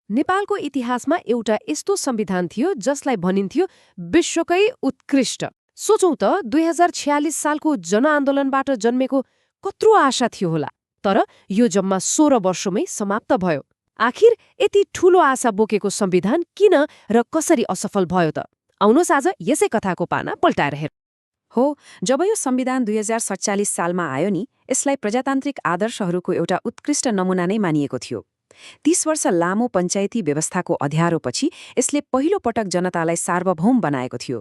नेपालको इतिहासमा एउटा यस्तो संविधान थियो जसलाई भनिन्थ्यो विश्वकै उत्कृष्ट। सोचौं त 2046 सालको जनआन्दोलनबाट जन्मेको कत्रो आशा थियो होला, तर यो जम्मा 16 वर्षमै समाप्त भयो। आखिर यति ठूलो आशा बोकेको संविधान किन र कसरी असफल भयो त? आउनुहोस् आज यसै कथाको पाना पल्टाएर हेरौँ। हो, जब यो संविधान 2047 सालमा आयो नि, यसलाई प्रजातान्त्रिक आदर्शहरूको एउटा उत्कृष्ट नमुना नै मानिएको थियो। 30 वर्ष लामो पञ्चायती व्यवस्थाको अध्यारोपछि यसले पहिलो पटक जनतालाई सार्वभौम बनाएको थियो।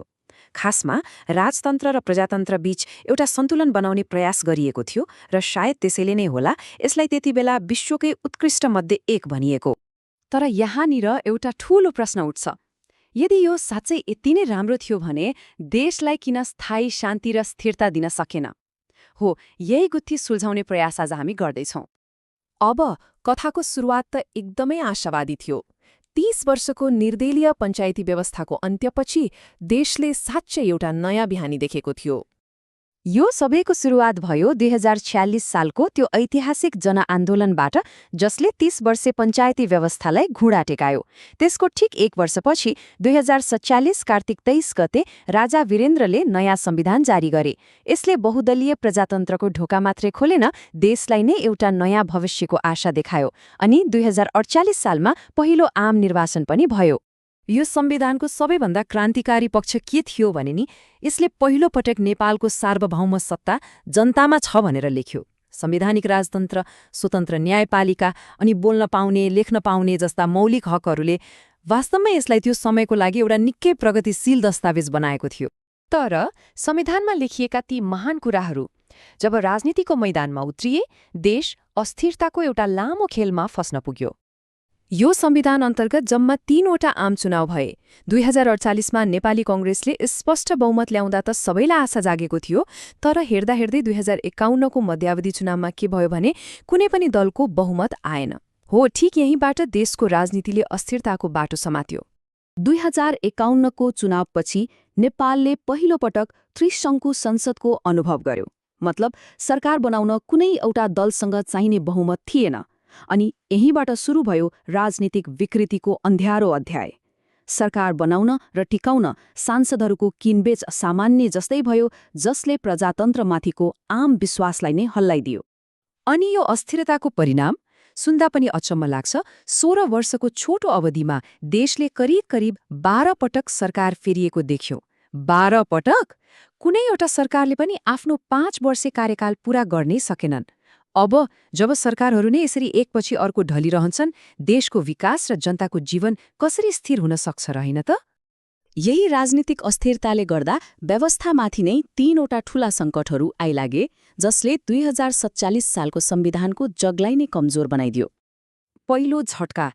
खासमा राजतन्त्र र प्रजातन्त्र बीच एउटा सन्तुलन बनाउने प्रयास गरिएको थियो र सायद त्यसैले नै होला यसलाई त्यति बेला विश्वकै उत्कृष्ट मध्ये एक भनिएको। तर यहाँनिर एउटा ठूलो प्रश्न उठ्छ। यदि यो साँच्चै यति नै राम्रो थियो भने देशलाई किन स्थायी शान्ति र स्थिरता दिन सकेन? हो, यही गुत्थी सुल्झाउने प्रयास आज हामी गर्दैछौँ। अब कथाको सुरुवात त एकदमै आशावादी थियो। 30 वर्षको निर्दलीय पञ्चायती व्यवस्थाको अन्त्यपछि देशले साँच्चै एउटा नयाँ बिहानी देखेको थियो। यो सबैको सुरुवात भयो 2046 सालको त्यो ऐतिहासिक जनआन्दोलनबाट, जसले 30 वर्षे पञ्चायती व्यवस्थालाई घुँडा टेकायो। त्यसको ठिक एक वर्षपछि 2047 कार्तिक 23 गते राजा वीरेन्द्रले नयाँ संविधान जारी गरे। यसले बहुदलीय प्रजातन्त्रको ढोका मात्रै खोलेन, देशलाई नै एउटा नयाँ भविष्यको आशा देखायो। अनि 2048 सालमा पहिलो आम निर्वाचन पनि भयो। यो संविधानको सबैभन्दा क्रान्तिकारी पक्ष के थियो भने नि, यसले पहिलो पटक नेपालको सार्वभौम सत्ता जनतामा छ भनेर लेख्यो। संवैधानिक राजतन्त्र, स्वतन्त्र न्यायपालिका अनि बोल्न पाउने, लेख्न पाउने जस्ता मौलिक हकहरूले वास्तवमै यसलाई त्यो समयको लागि एउटा निकै प्रगतिशील दस्तावेज बनाएको थियो। तर संविधानमा लेखिएका ती महान कुराहरू जब राजनीतिको मैदानमा उत्रिए, देश अस्थिरताको एउटा लामो खेलमा फस्न पुग्यो। यो संविधान अन्तर्गत जम्मा 3वटा आम चुनाव भए। 2048मा नेपाली कङ्ग्रेसले स्पष्ट बहुमत ल्याउँदा त सबैलाई आशा जागेको थियो, तर हेर्दा हेर्दै 2051को मध्यावधि चुनावमा के भयो भने कुनै पनि दलको बहुमत आएन। हो, ठिक यहीँबाट देशको राजनीतिले अस्थिरताको बाटो समात्यो। 2051को चुनावपछि नेपालले पहिलो पटक त्रिशङ्कु संसदको अनुभव गर्यो। मतलब सरकार बनाउन कुनै एउटा दलसँग चाहिने बहुमत थिएन। अनि यहीँबाट सुरु भयो राजनीतिक विकृतिको अन्ध्यारो अध्याय। सरकार बनाउन र टिकाउन सांसदहरूको किनबेच सामान्य जस्तै भयो, जसले प्रजातन्त्रमाथिको आम विश्वासलाई नै हल्लाइदियो। अनि यो अस्थिरताको परिणाम सुन्दा पनि अचम्म लाग्छ। 16 वर्षको छोटो अवधिमा देशले करिब 12 पटक सरकार फेरिएको देख्यो। 12 पटक? कुनै एउटा सरकारले पनि आफ्नो 5 वर्षे कार्यकाल पूरा गर्नै सकेनन्। अब जब सरकारहरू नै यसरी एकपछि अर्को ढलिरहन्छन्, देशको विकास र जनताको जीवन कसरी स्थिर हुन सक्छ र होइन त? यही राजनीतिक अस्थिरताले गर्दा व्यवस्थामाथि नै 3वटा ठूला सङ्कटहरू आइलागे, जसले 2047 सालको संविधानको जगलाई नै कमजोर बनाइदियो। पहिलो झट्का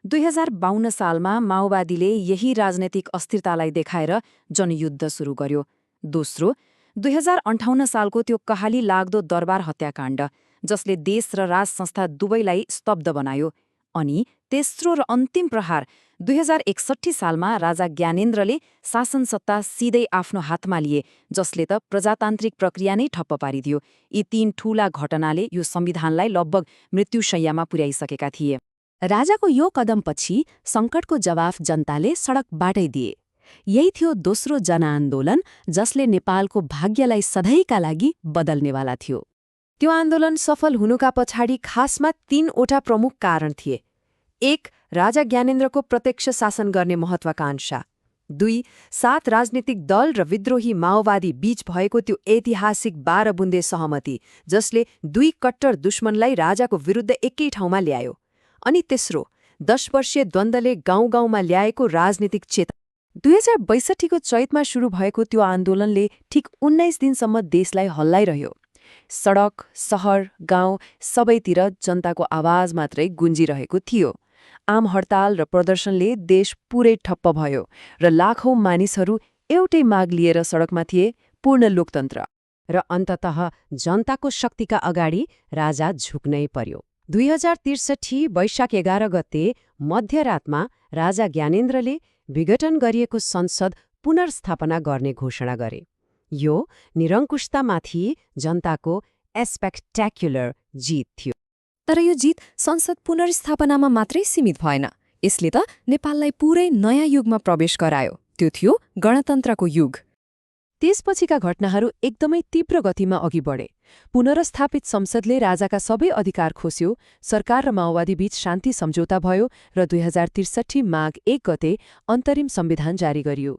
2052 सालमा माओवादीले यही राजनैतिक अस्थिरतालाई देखाएर जनयुद्ध सुरु गर्यो। दोस्रो 2058 सालको त्यो कहाली लाग्दो दरबार हत्याकाण्ड, जसले देश र राज संस्था दुवैलाई स्तब्ध बनायो। अनि तेस्रो र अन्तिम प्रहार 2061 सालमा राजा ज्ञानेन्द्रले शासन सत्ता सिधै आफ्नो हातमा लिए, जसले त प्रजातान्त्रिक प्रक्रिया नै ठप्प पारिदियो। यी 3 ठूला घटनाले यो संविधानलाई लगभग मृत्युशैय्यामा पुर्याइसकेका थिए। राजाको यो कदमपछि सङ्कटको जवाफ जनताले सडकबाटै दिए। यही थियो दोस्रो जनआन्दोलन, जसले नेपालको भाग्यलाई सधैँका लागि बदल्नेवाला थियो। त्यो आन्दोलन सफल हुनुका पछाडि खासमा 3वटा प्रमुख कारण थिए। 1. राजा ज्ञानेन्द्रको प्रत्यक्ष शासन गर्ने महत्वाकांक्षा। 2. 7 राजनीतिक दल र विद्रोही माओवादी बीच भएको त्यो ऐतिहासिक 12 बुन्दे सहमति, जसले 2 कट्टर दुश्मनलाई राजाको विरुद्ध एकै ठाउँमा ल्यायो। अनि तेस्रो 10 वर्षीय द्वन्द्वले गाउँ-गाउँमा ल्याएको राजनीतिक चेतना। 2062को चैतमा सुरु भएको त्यो आन्दोलनले ठिक 19 दिनसम्म देशलाई हल्लाइरह्यो। सडक, सहर, गाउँ सबैतिर जनताको आवाज मात्रै गुन्जिरहेको थियो। आम हडताल र प्रदर्शनले देश पुरै ठप्प भयो र लाखौं मानिसहरू एउटै माग लिएर सडकमा थिए, पूर्ण लोकतन्त्र। र अन्ततः जनताको शक्तिका अगाडि राजा झुक्नै पर्यो। 2063 वैशाख 11 गते मध्यरातमा राजा ज्ञानेन्द्रले विघटन गरिएको संसद पुनर्स्थापना गर्ने घोषणा गरे। यो निरङ्कुशतामाथि जनताको स्पेक्ट्याक्युलर जित थियो। तर यो जित संसद पुनर्स्थापनामा मात्रै सीमित भएन। यसले त नेपाललाई पूरै नयाँ युगमा प्रवेश गरायो। त्यो थियो गणतन्त्रको युग। त्यसपछिका घटनाहरू एकदमै तीव्र गतिमा अघि बढे। पुनर्स्थापित संसदले राजाका सबै अधिकार खोस्यो, सरकार र माओवादीबीच शान्ति सम्झौता भयो र 2063 माघ 1 गते अन्तरिम संविधान जारी गरियो।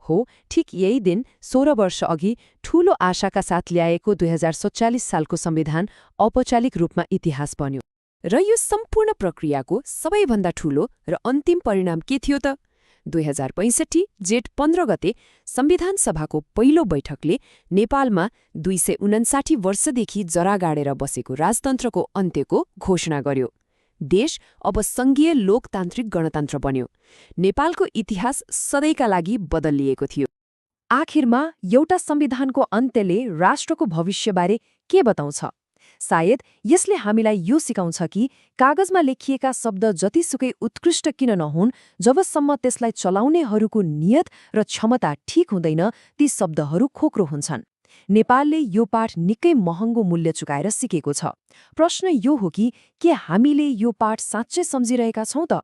हो, ठिक यही दिन 16 वर्ष अघि ठूलो आशाका साथ ल्याएको 2047 सालको संविधान औपचारिक रूपमा इतिहास बन्यो। र यो सम्पूर्ण प्रक्रियाको सबैभन्दा ठूलो र अन्तिम परिणाम के थियो त? 2065 जेठ 15 गते संविधान सभाको पहिलो बैठकले नेपालमा 259 वर्षदेखि जरा गाडेर बसेको राजतन्त्रको अन्त्यको घोषणा गर्यो। देश अब संघीय लोकतान्त्रिक गणतन्त्र बन्यो। नेपालको इतिहास सधैँका लागि बदलिएको थियो। आखिरमा एउटा संविधानको अन्त्यले राष्ट्रको भविष्यबारे के बताउँछ? सायद यसले हामीलाई यो सिकाउँछ कि कागजमा लेखिएका शब्द जतिसुकै उत्कृष्ट किन नहुन्, जबसम्म त्यसलाई चलाउनेहरूको नियत र क्षमता ठिक हुँदैन, ती शब्दहरू खोक्रो हुन्छन्। नेपालले यो पाठ निकै महँगो मूल्य चुकाएर सिकेको छ। प्रश्न यो हो कि के हामीले यो पाठ साँच्चै सम्झिरहेका छौं त?